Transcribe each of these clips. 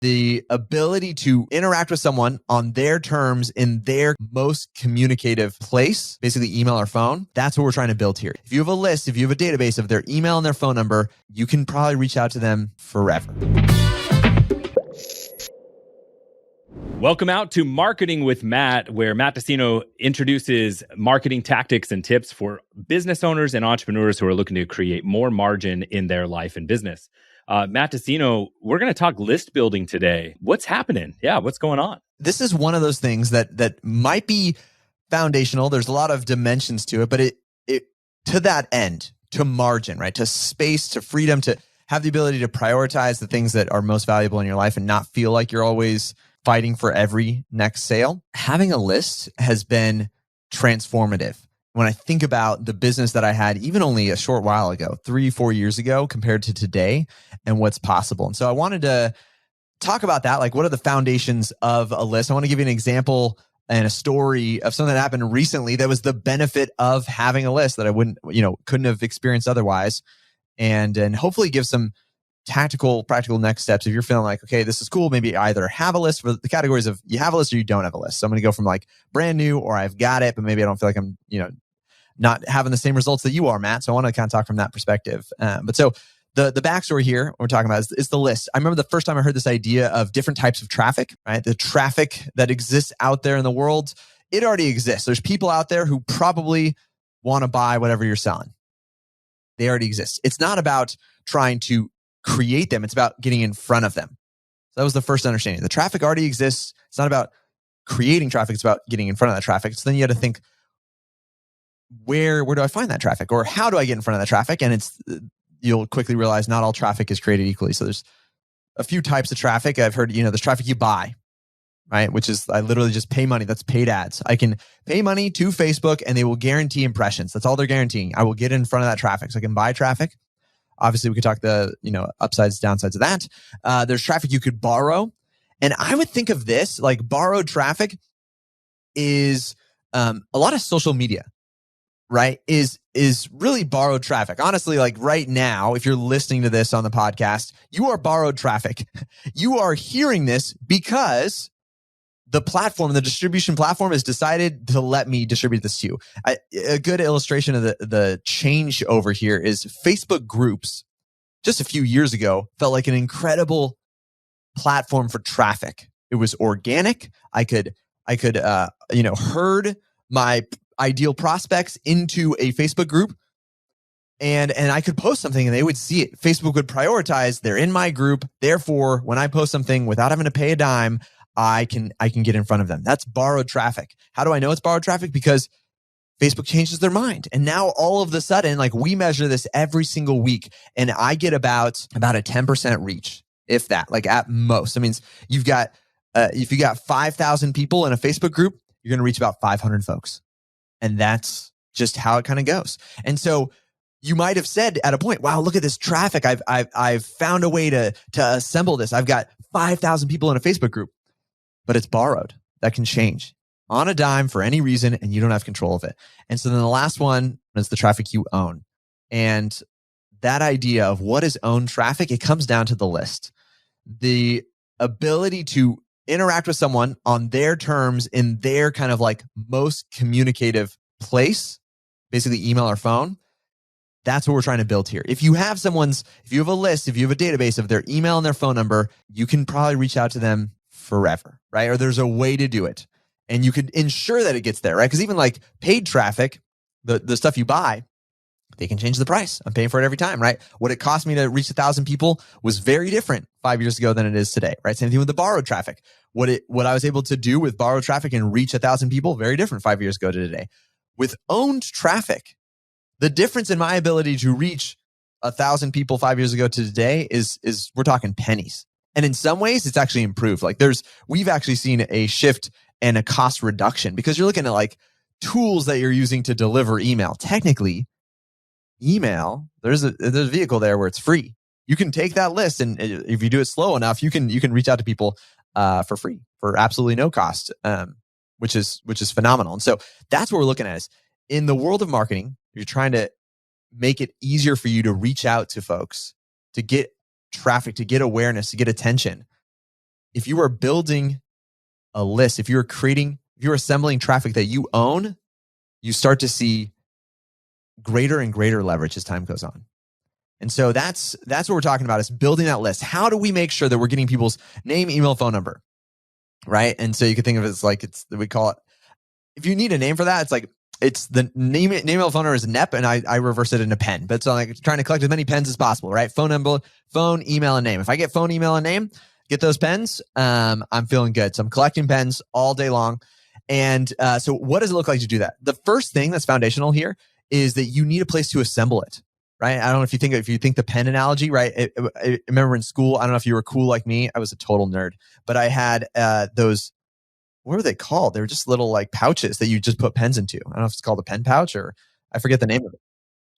The ability to interact with someone on their terms in their most communicative place, basically email or phone, that's what we're trying to build here. If you have a list, if you have a database of their email and their phone number, you can probably reach out to them forever. Welcome out to Marketing with Matt, where Matt Deseno introduces marketing tactics and tips for business owners and entrepreneurs who are looking to create more margin in their life and business. Matt Deseno, we're going to talk list building today. What's happening? Yeah, what's going on? This is one of those things that might be foundational. There's a lot of dimensions to it, but it to that end, to margin, right? To space, to freedom, to have the ability to prioritize the things that are most valuable in your life and not feel like you're always fighting for every next sale. Having a list has been transformative. When I think about the business that I had even only a short while ago, 3-4 years ago compared to today and what's possible. And so I wanted to talk about that. Like, what are the foundations of a list? I want to give you an example and a story of something that happened recently that was the benefit of having a list that I couldn't have experienced otherwise. And hopefully give some tactical, practical next steps. If you're feeling like, okay, this is cool, maybe either have a list for the categories of you have a list or you don't have a list. So I'm going to go from like brand new or I've got it, but maybe I don't feel like I'm, not having the same results that you are, Matt. So I want to kind of talk from that perspective. But so the backstory here we're talking about is the list. I remember the first time I heard this idea of different types of traffic, right? The traffic that exists out there in the world, it already exists. There's people out there who probably want to buy whatever you're selling. They already exist. It's not about trying to create them. It's about getting in front of them. So that was the first understanding. The traffic already exists. It's not about creating traffic. It's about getting in front of that traffic. So then you had to think, where do I find that traffic? Or how do I get in front of that traffic? And you'll quickly realize not all traffic is created equally. So there's a few types of traffic. I've heard, there's traffic you buy, right? Which is, I literally just pay money. That's paid ads. I can pay money to Facebook and they will guarantee impressions. That's all they're guaranteeing. I will get in front of that traffic. So I can buy traffic. Obviously, we could talk the upsides, downsides of that. There's traffic you could borrow. And I would think of this, like borrowed traffic is a lot of social media, right? Is really borrowed traffic. Honestly, like right now, if you're listening to this on the podcast, you are borrowed traffic. You are hearing this because the platform, the distribution platform has decided to let me distribute this to you. A good illustration of the change over here is Facebook groups. Just a few years ago, felt like an incredible platform for traffic. It was organic. I could herd my ideal prospects into a Facebook group and I could post something and they would see it. Facebook would prioritize, they're in my group. Therefore, when I post something without having to pay a dime, I can get in front of them. That's borrowed traffic. How do I know it's borrowed traffic? Because Facebook changes their mind. And now all of a sudden, like we measure this every single week and I get about a 10% reach, if that, like at most. That means you've got, if you got 5,000 people in a Facebook group, you're going to reach about 500 folks. And that's just how it kind of goes. And so you might have said at a point, wow, look at this traffic. I've found a way to assemble this. I've got 5,000 people in a Facebook group, but it's borrowed. That can change on a dime for any reason, and you don't have control of it. And so then the last one is the traffic you own. And that idea of what is owned traffic, it comes down to the list. The ability to interact with someone on their terms in their kind of like most communicative place, basically email or phone. That's what we're trying to build here. If you have a list, if you have a database of their email and their phone number, you can probably reach out to them forever, right? Or there's a way to do it. And you could ensure that it gets there, right? Because even like paid traffic, the stuff you buy, they can change the price. I'm paying for it every time, right? What it cost me to reach 1,000 people was very different 5 years ago than it is today, right? Same thing with the borrowed traffic. What I was able to do with borrowed traffic and reach 1,000 people, very different 5 years ago to today. With owned traffic, the difference in my ability to reach 1,000 people 5 years ago to today is we're talking pennies. And in some ways, it's actually improved. Like we've actually seen a shift and a cost reduction because you're looking at like tools that you're using to deliver email. Technically, email, there's a vehicle there where it's free. You can take that list, and if you do it slow enough, you can reach out to people for free, for absolutely no cost, which is phenomenal. And so that's what we're looking at is in the world of marketing, you're trying to make it easier for you to reach out to folks, to get traffic, to get awareness, to get attention. if you are building a list, if you're assembling traffic that you own, you start to see greater and greater leverage as time goes on. And so that's what we're talking about, is building that list. How do we make sure that we're getting people's name, email, phone number, right? And so you can think of it as like, we call it, if you need a name for that, it's like, it's the name, email, phone number is NEP, and I reverse it into pen. But it's like trying to collect as many pens as possible, right? Phone number, phone, email, and name. If I get phone, email, and name, get those pens, I'm feeling good. So I'm collecting pens all day long. And so what does it look like to do that? The first thing that's foundational here is that you need a place to assemble it, right? I don't know if you think the pen analogy, right? I remember in school, I don't know if you were cool like me. I was a total nerd, but I had those, what were they called? They were just little like pouches that you just put pens into. I don't know if it's called a pen pouch, or I forget the name of it.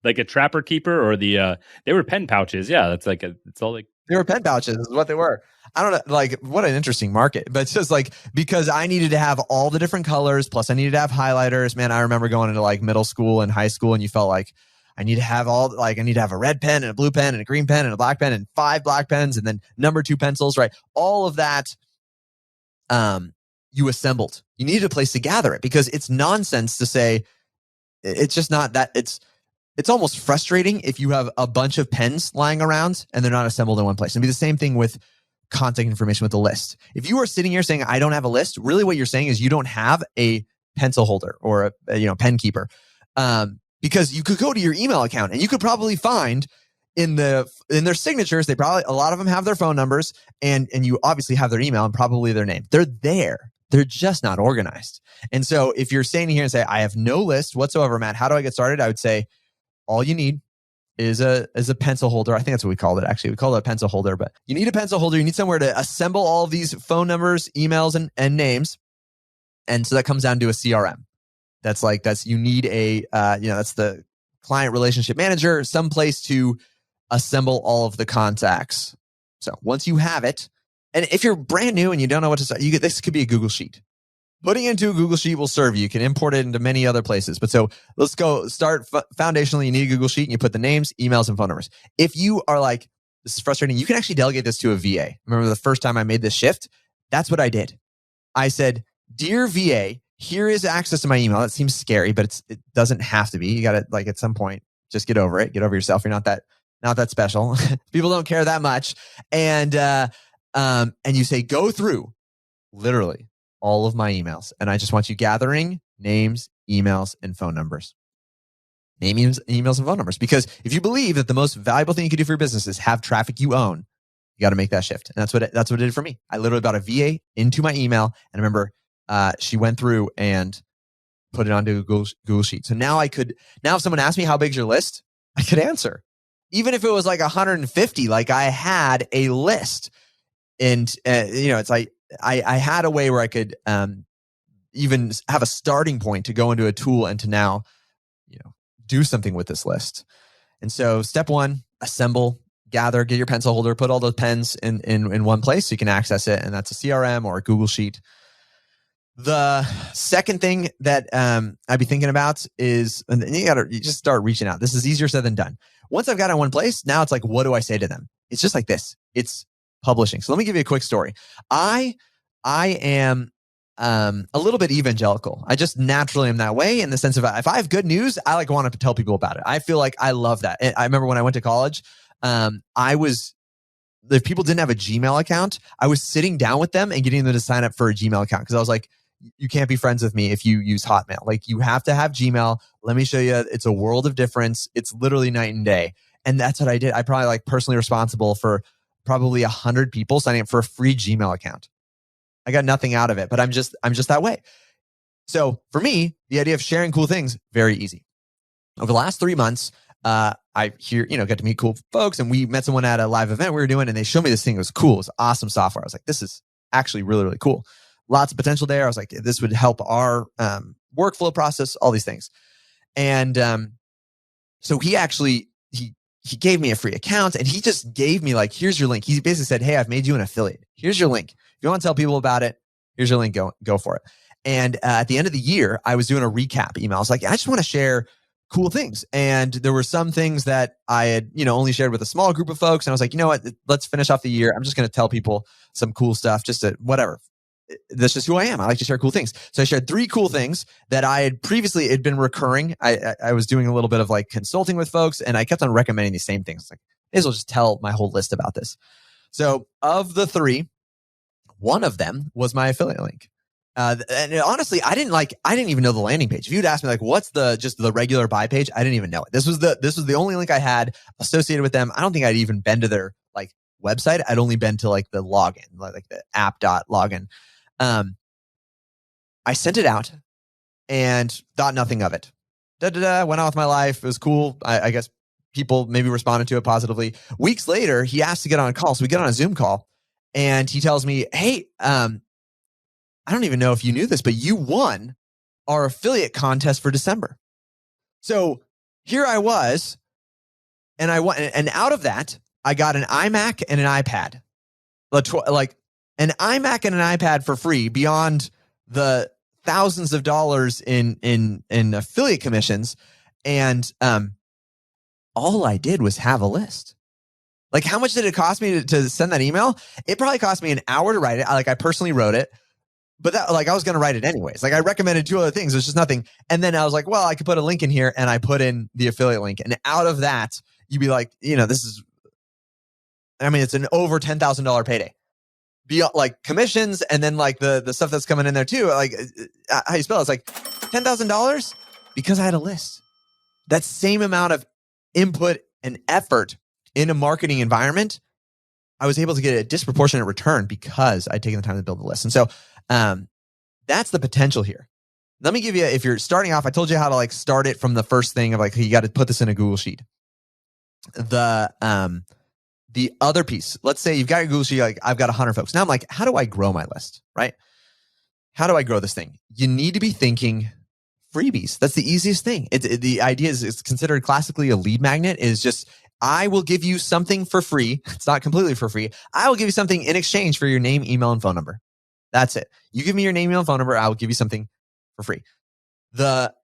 Like a trapper keeper, or they were pen pouches. Yeah, that's like it's all like, they were pen pouches is what they were. I don't know, like, what an interesting market. But it's just like, because I needed to have all the different colors, plus I needed to have highlighters. Man, I remember going into like middle school and high school, and you felt like I need to have a red pen and a blue pen and a green pen and a black pen and 5 black pens and then number 2 pencils, right? All of that you assembled. You needed a place to gather it, because it's nonsense to say, it's just not that. It's almost frustrating if you have a bunch of pens lying around and they're not assembled in one place. It'd be the same thing with contact information with a list. If you are sitting here saying, I don't have a list, really what you're saying is you don't have a pencil holder or a pen keeper. Because you could go to your email account and you could probably find in their signatures, a lot of them have their phone numbers, and you obviously have their email and probably their name. They're there. They're just not organized. And so if you're standing here and say, I have no list whatsoever, Matt, how do I get started? I would say, all you need is a pencil holder. I think that's what we called it. Actually, we called it a pencil holder, but you need a pencil holder. You need somewhere to assemble all of these phone numbers, emails, and names. And so that comes down to a CRM. You need that's the client relationship manager, some place to assemble all of the contacts. So once you have it, and if you're brand new and you don't know what to start, this could be a Google Sheet. Putting it into a Google Sheet will serve you. You can import it into many other places. But so let's go start foundationally. You need a Google Sheet, and you put the names, emails, and phone numbers. If you are like, this is frustrating, you can actually delegate this to a VA. Remember the first time I made this shift? That's what I did. I said, dear VA, here is access to my email. That seems scary, but it doesn't have to be. You got to, like, at some point, just get over it. Get over yourself. You're not that special. People don't care that much. And you say, go through literally all of my emails. And I just want you gathering names, emails, and phone numbers. Names, emails, and phone numbers. Because if you believe that the most valuable thing you can do for your business is have traffic you own, you got to make that shift. And that's what it did for me. I literally brought a VA into my email. And I remember she went through and put it onto a Google Sheet. So now if someone asked me, how big's your list? I could answer. Even if it was like 150, like I had a list. And, it's like, I had a way where I could even have a starting point to go into a tool and to now, do something with this list. And so step 1, assemble, gather, get your pencil holder, put all those pens in one place so you can access it. And that's a CRM or a Google Sheet. The second thing that I'd be thinking about is, and you just start reaching out. This is easier said than done. Once I've got it in one place, now it's like, what do I say to them? It's just like this. It's publishing. So let me give you a quick story. I am a little bit evangelical. I just naturally am that way, in the sense of, if I have good news, I want to tell people about it. I feel like I love that. I remember when I went to college, if people didn't have a Gmail account, I was sitting down with them and getting them to sign up for a Gmail account, because I was like, you can't be friends with me if you use Hotmail. Like, you have to have Gmail. Let me show you. It's a world of difference. It's literally night and day. And that's what I did. I probably personally responsible for probably 100 people signing up for a free Gmail account. I got nothing out of it, but I'm just that way. So for me, the idea of sharing cool things, very easy. Over the last 3 months, I got to meet cool folks, and we met someone at a live event we were doing, and they showed me this thing. It was cool. It was awesome software. I was like, this is actually really, really cool. Lots of potential there. I was like, this would help our workflow process, all these things. And so he gave me a free account, and he just gave me here's your link. He basically said, hey, I've made you an affiliate. Here's your link. If you want to tell people about it, here's your link. Go for it. And at the end of the year, I was doing a recap email. I was like, I just want to share cool things. And there were some things that I had, only shared with a small group of folks. And I was like, you know what, let's finish off the year. I'm just going to tell people some cool stuff, just to whatever. That's just who I am. I like to share cool things. So I shared 3 cool things that I had previously, it'd been recurring. I was doing a little bit of like consulting with folks, and I kept on recommending these same things. Like, may as well just tell my whole list about this. So of the 3, one of them was my affiliate link. And honestly, I didn't even know the landing page. If you'd asked me like, what's just the regular buy page, I didn't even know it. This was the only link I had associated with them. I don't think I'd even been to their like website. I'd only been to like the login, like the app.login. I sent it out and thought nothing of it. Went on with my life. It was cool. I guess people maybe responded to it positively. Weeks later, he asked to get on a call. So we get on a Zoom call and he tells me, hey, I don't even know if you knew this, but you won our affiliate contest for December. So here I was, and I won, and out of that, I got an iMac and an iPad, like an iMac and an iPad for free, beyond the thousands of dollars in affiliate commissions. And all I did was have a list. Like, how much did it cost me to send that email? It probably cost me an hour to write it. I personally wrote it. But that, like, I was going to write it anyways. Like, I recommended 2 other things. There's just nothing. And then I was like, well, I could put a link in here, and I put in the affiliate link. And out of that, you'd be like, this is, it's an over $10,000 payday. Like commissions, and then like the stuff that's coming in there too. Like, how you spell it? It's like $10,000 because I had a list. That same amount of input and effort in a marketing environment, I was able to get a disproportionate return because I'd taken the time to build the list. And so that's the potential here. Let me give you, if you're starting off, I told you how to like start it from the first thing of like, you got to put this in a Google Sheet. The other piece, let's say you've got your Google Sheet, like I've got 100 folks. Now I'm like, how do I grow my list, right? How do I grow this thing? You need to be thinking freebies. That's the easiest thing. The idea is it's considered classically a lead magnet, is just, I will give you something for free. It's not completely for free. I will give you something in exchange for your name, email, and phone number. That's it. You give me your name, email, and phone number, I will give you something for free.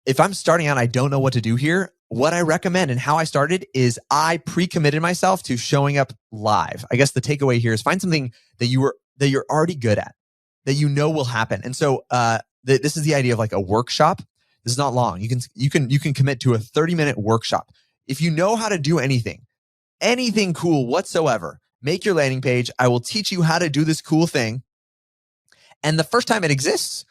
If I'm starting out, I don't know what to do here. What I recommend and how I started is I pre-committed myself to showing up live. I guess the takeaway here is find something that you're already good at, that you know will happen. And so this is the idea of like a workshop. This is not long. You can commit to a 30-minute workshop. If you know how to do anything cool whatsoever, make your landing page. I will teach you how to do this cool thing. And the first time it exists,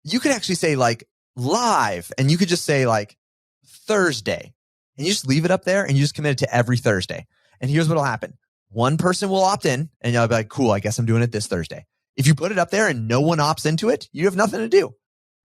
you could actually say like live, and you could just say like Thursday, and you just leave it up there and you just commit it to every Thursday. And here's what'll happen. One person will opt in and you'll be like, cool, I guess I'm doing it this Thursday. If you put it up there and no one opts into it, you have nothing to do,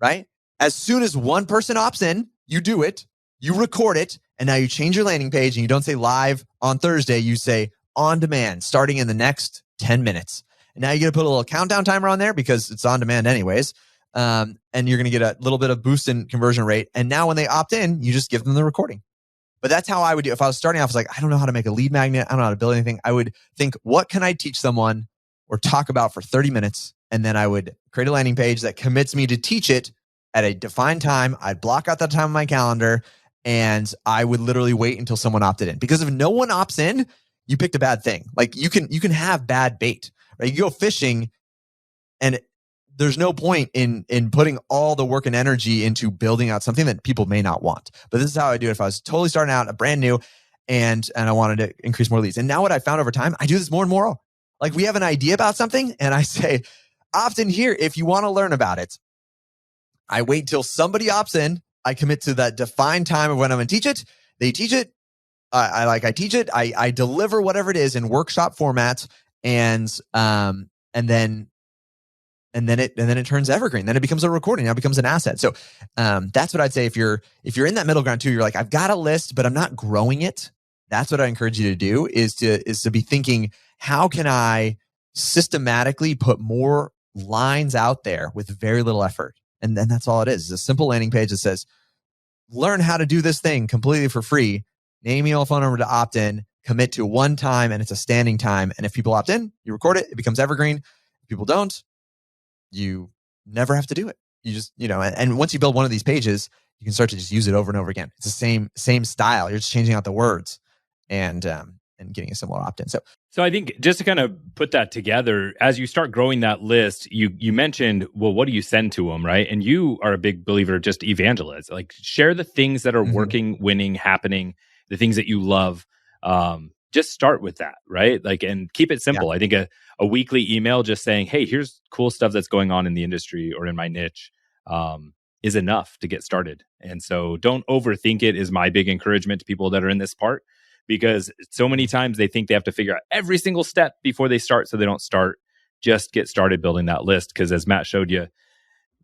right? As soon as one person opts in, you do it, you record it, and now you change your landing page and you don't say live on Thursday, you say on demand starting in the next 10 minutes. And now you get to put a little countdown timer on there because it's on demand anyways. And you're going to get a little bit of boost in conversion rate. And now when they opt in, you just give them the recording. But that's how I would do. If I was starting off, I was like, I don't know how to make a lead magnet. I don't know how to build anything. I would think, what can I teach someone or talk about for 30 minutes? And then I would create a landing page that commits me to teach it at a defined time. I'd block out that time on my calendar, and I would literally wait until someone opted in. Because if no one opts in, you picked a bad thing. Like you can have bad bait, right? You go fishing and there's no point in putting all the work and energy into building out something that people may not want. But this is how I do it. If I was totally starting out, a brand new, and I wanted to increase more leads. And now what I found over time, I do this more and more. Like we have an idea about something and I say, opt in here if you want to learn about it. I wait till somebody opts in. I commit to that defined time of when I'm going to teach it. They teach it. I teach it. I deliver whatever it is in workshop formats, and then it turns evergreen. Then it becomes a recording. Now it becomes an asset. So that's what I'd say. If you're in that middle ground too, you're like, I've got a list, but I'm not growing it. That's what I encourage you to do is to be thinking, how can I systematically put more lines out there with very little effort? And then that's all it is. It's a simple landing page that says, learn how to do this thing completely for free. Name, email, phone number to opt in, commit to one time, and it's a standing time. And if people opt in, you record it, it becomes evergreen. If people don't, you never have to do it. you just, and once you build one of these pages, you can start to just use it over and over again. It's the same style. You're just changing out the words and getting a similar opt-in. So I think just to kind of put that together, as you start growing that list, you mentioned, well, what do you send to them, right? And you are a big believer, just evangelize, like share the things that are working, winning, happening, the things that you love. Just start with that, right? Like, and keep it simple. Yeah. I think a weekly email just saying, hey, here's cool stuff that's going on in the industry or in my niche, is enough to get started. And so don't overthink it is my big encouragement to people that are in this part, because so many times they think they have to figure out every single step before they start. So they don't start. Just get started building that list. Because as Matt showed you,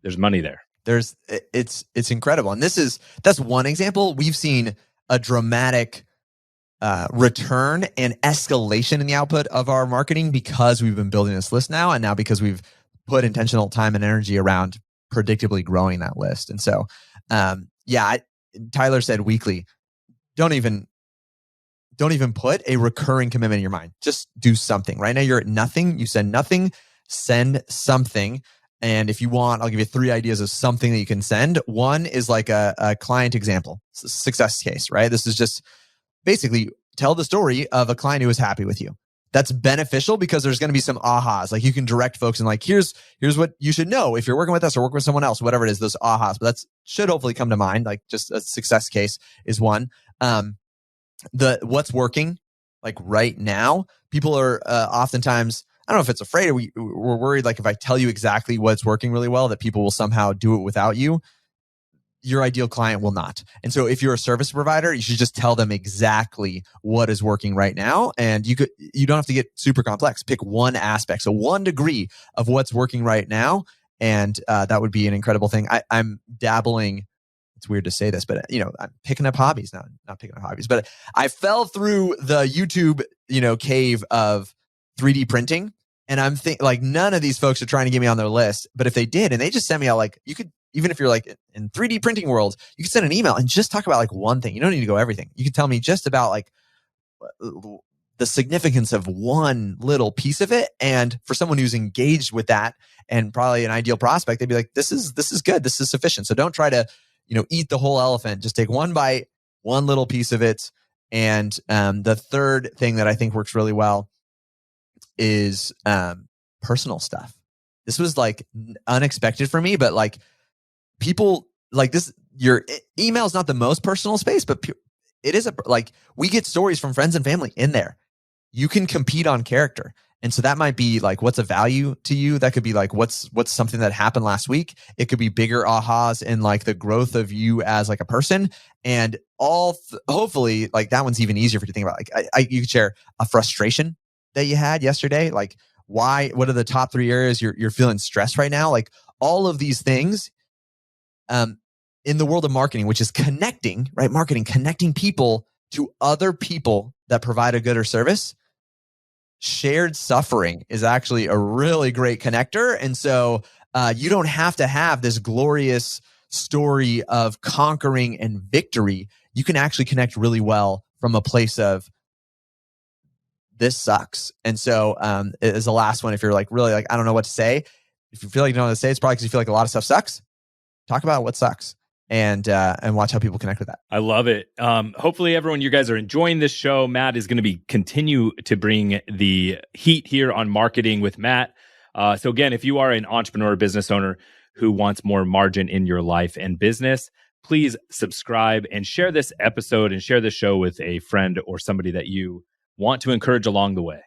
there's money there. It's incredible. And that's one example. We've seen a dramatic return and escalation in the output of our marketing because we've been building this list now. And now because we've put intentional time and energy around predictably growing that list. And so, Tyler said weekly, don't even put a recurring commitment in your mind. Just do something. Right now you're at nothing. You send nothing, send something. And if you want, I'll give you 3 ideas of something that you can send. One is like a client example, success case, right? This is just basically tell the story of a client who was happy with you. That's beneficial because there's going to be some ahas. Like you can direct folks and like, here's what you should know if you're working with us or working with someone else, whatever it is, those ahas. But that should hopefully come to mind. Like just a success case is one. What's working like right now, people are oftentimes, I don't know if it's afraid or we're worried, like if I tell you exactly what's working really well, that people will somehow do it without you. Your ideal client will not. And so if you're a service provider, you should just tell them exactly what is working right now. And you don't have to get super complex. Pick one aspect. So 1 degree of what's working right now. And that would be an incredible thing. I'm dabbling. It's weird to say this, but I'm picking up hobbies now. Not picking up hobbies, but I fell through the YouTube, cave of 3D printing. And I'm thinking like none of these folks are trying to get me on their list. But if they did, and they just sent me out, like you could, even if you're like in 3D printing world, you can send an email and just talk about like one thing. You don't need to go everything. You can tell me just about like the significance of one little piece of it. And for someone who's engaged with that and probably an ideal prospect, they'd be like, this is good. This is sufficient. So don't try to, eat the whole elephant. Just take one bite, one little piece of it. And the third thing that I think works really well is personal stuff. This was like unexpected for me, but like people like this, your email is not the most personal space, but it is we get stories from friends and family in there. You can compete on character. And so that might be like, what's a value to you? That could be like, what's something that happened last week? It could be bigger ahas in like the growth of you as like a person. And hopefully like that one's even easier for you to think about. Like you could share a frustration that you had yesterday. Like what are the top 3 areas you're feeling stressed right now? Like all of these things in the world of marketing, which is connecting, right? Marketing, connecting people to other people that provide a good or service. Shared suffering is actually a really great connector. And so you don't have to have this glorious story of conquering and victory. You can actually connect really well from a place of this sucks. And so as the last one, if you're like really like, I don't know what to say, if you feel like you don't know what to say, it's probably because you feel like a lot of stuff sucks. Talk about what sucks and watch how people connect with that. I love it. Hopefully everyone, you guys are enjoying this show. Matt is going to continue to bring the heat here on Marketing with Matt. So again, if you are an entrepreneur, business owner who wants more margin in your life and business, please subscribe and share this episode and share this show with a friend or somebody that you want to encourage along the way.